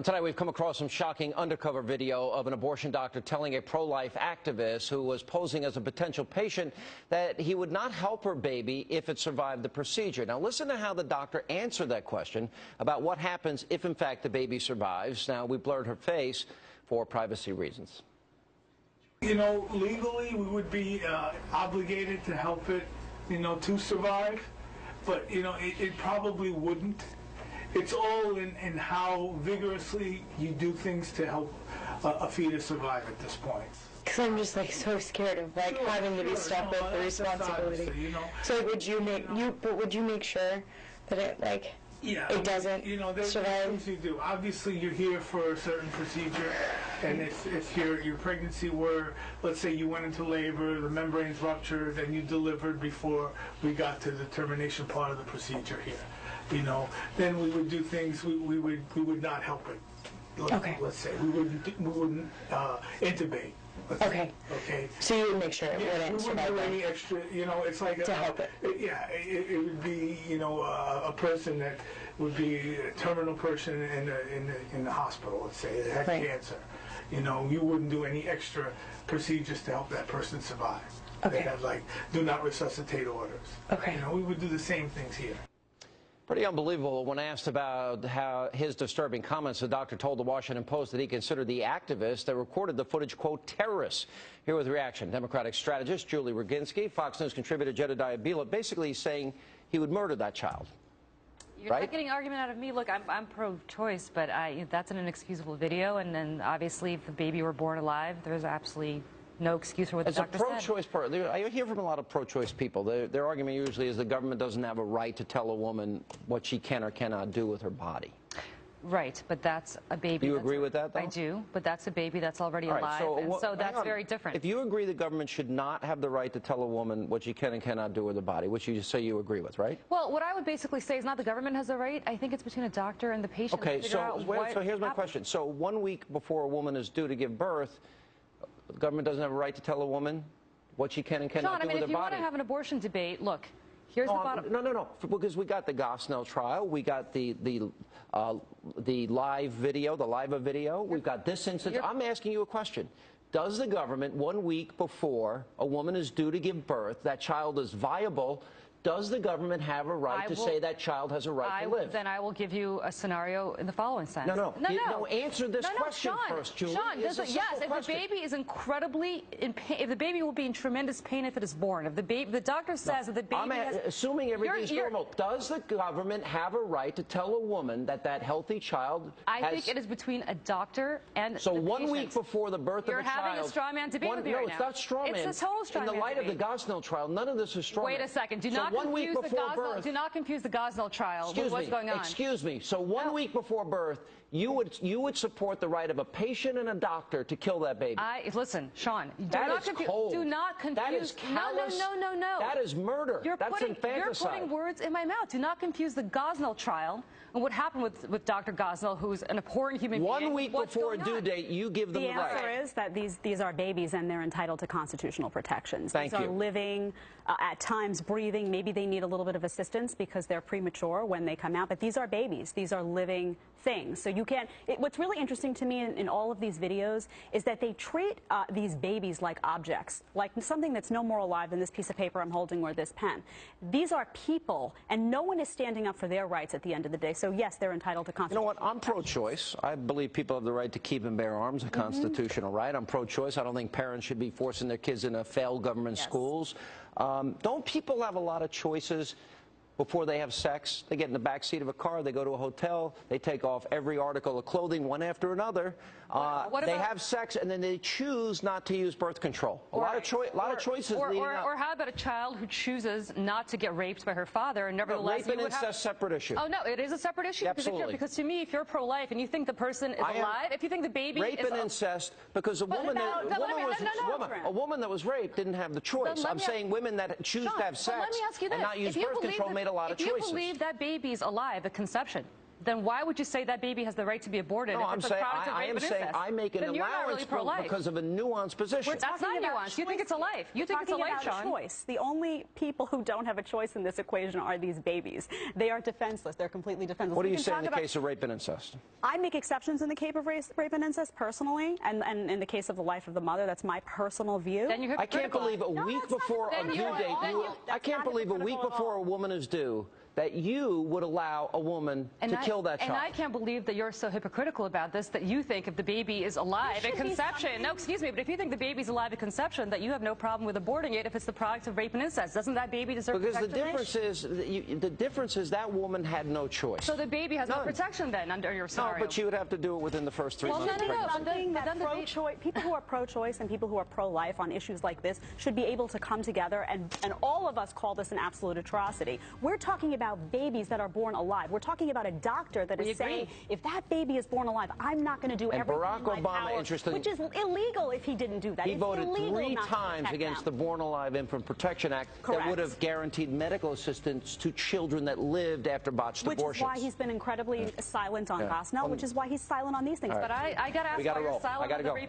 Tonight we've come across some shocking undercover video of an abortion doctor telling a pro-life activist who was posing as a potential patient that he would not help her baby if it survived the procedure. Now listen to how the doctor answered that question about what happens if in fact the baby survives. Now we blurred her face for privacy reasons. You know, legally we would be obligated to help it, to survive, but it probably wouldn't. It's all in how vigorously you do things to help a fetus survive at this point. Because I'm just so scared of having to be stuck with the responsibility. So would you make sure that it it doesn't there's survive? things you do. Obviously, you're here for a certain procedure, and if your pregnancy were, let's say, you went into labor, the membranes ruptured, and you delivered before we got to the termination part of the procedure here, then we would do things. We would not help it. Let's say we wouldn't intubate. Okay. Okay. So you would make sure it wouldn't survive. We wouldn't do any extra. It's like to help it. Yeah, it would be a person that would be a terminal person in the hospital. Let's say that had cancer. You wouldn't do any extra procedures to help that person survive. Okay. They have do not resuscitate orders. Okay. We would do the same things here. Pretty unbelievable. When asked about how his disturbing comments, the doctor told the Washington Post that he considered the activists that recorded the footage, quote, terrorists. Here with reaction, Democratic strategist Julie Roginsky, Fox News contributor Jedediah Bila, basically saying he would murder that child. You're not getting an argument out of me. Look, I'm pro-choice, but that's an inexcusable video, and then obviously if the baby were born alive, there's absolutely no excuse for what the doctor said. As a pro-choice part, I hear from a lot of pro-choice people. Their argument usually is the government doesn't have a right to tell a woman what she can or cannot do with her body. Right, but that's a baby. Do you agree with that, though? I do, but that's a baby that's already alive, so that's very different. If you agree the government should not have the right to tell a woman what she can and cannot do with her body, which you say you agree with, right? Well, what I would basically say is not the government has the right. I think it's between a doctor and the patient. Okay, so here's my question. So 1 week before a woman is due to give birth, the government doesn't have a right to tell a woman what she can and cannot do with her body. If you want to have an abortion debate, look, here's the bottom. No, because we got the Gosnell trial, we got the live video, the LIVA video, we've got this instance. I'm asking you a question. Does the government, 1 week before a woman is due to give birth, that child is viable, does the government have a right to say that child has a right to live? Then I will give you a scenario in the following sense. No, answer this question first, Julie. Sean, yes, if the baby is incredibly in pain, if the baby will be in tremendous pain if it is born, if the doctor says that the baby assuming everything's normal, does the government have a right to tell a woman that healthy child I think it is between a doctor and so the 1 week before the birth of a child. You're having a straw man debate with me right now. No, it's not straw man. It's a total straw man In the light of the Gosnell trial, none of this is straw man. Wait a second. Do not confuse the Gosnell trial with what's going on. Excuse me. So 1 week before birth, you would support the right of a patient and a doctor to kill that baby. Listen, Sean. That is cold. Do not confuse. That is callous. No. That is murder. That's infanticide. You're putting words in my mouth. Do not confuse the Gosnell trial and what happened with Dr. Gosnell, who's an abhorrent human being. 1 week before a due date, you give them the right. The answer is that these are babies and they're entitled to constitutional protections. These are living, at times breathing. Maybe they need a little bit of assistance because they're premature when they come out. But these are babies. These are living things. So you can't. What's really interesting to me in all of these videos is that they treat these babies like objects, like something that's no more alive than this piece of paper I'm holding or this pen. These are people, and no one is standing up for their rights at the end of the day. So yes, they're entitled to constitutional protection. I'm pro-choice. I believe people have the right to keep and bear arms, a constitutional right. I'm pro-choice. I don't think parents should be forcing their kids into failed government schools. Don't people have a lot of choices before they have sex? They get in the back seat of a car, they go to a hotel, they take off every article of clothing one after another. They have sex and then they choose not to use birth control. A lot of choices leading up. Or how about a child who chooses not to get raped by her father and nevertheless... Rape and incest, separate issue. Oh, no, it is a separate issue? Absolutely. Because to me, if you're pro-life and you think the person is alive, if you think the baby rape and incest, because a woman that was raped didn't have the choice. I'm saying women that choose to have sex and not use birth control made a lot of choices. If you believe that baby's alive at conception, then why would you say that baby has the right to be aborted? No, if I'm it's saying, a product of rape and incest? I make an then you're not allowance really because of a nuanced position. That's not nuanced. You think it's a life. You think it's a life, Sean. Choice. The only people who don't have a choice in this equation are these babies. They are defenseless. They're completely defenseless. What do you say in the case of rape and incest? I make exceptions in the case of rape and incest personally, and in the case of the life of the mother, that's my personal view. I can't believe a week before a due date, I can't believe a week before a woman is due that you would allow a woman to kill that child. And I can't believe that you're so hypocritical about this, that you think if the baby is alive at conception, no, excuse me, but if you think the baby's alive at conception, that you have no problem with aborting it if it's the product of rape and incest. Doesn't that baby deserve protection? Because the difference is that woman had no choice. So the baby has no protection then under your scenario. No, but she would have to do it within the first 3 months of pregnancy. People who are pro-choice and people who are pro-life on issues like this should be able to come together, and all of us call this an absolute atrocity. We're talking about babies that are born alive. We're talking about a doctor that is saying, if that baby is born alive, I'm not going to do everything in my power, which is illegal if he didn't do that. He voted 3 times against the Born Alive Infant Protection Act that would have guaranteed medical assistance to children that lived after botched abortions. Which is why he's been incredibly silent on Gosnell, which is why he's silent on these things. But I got to ask why you're silent on the rape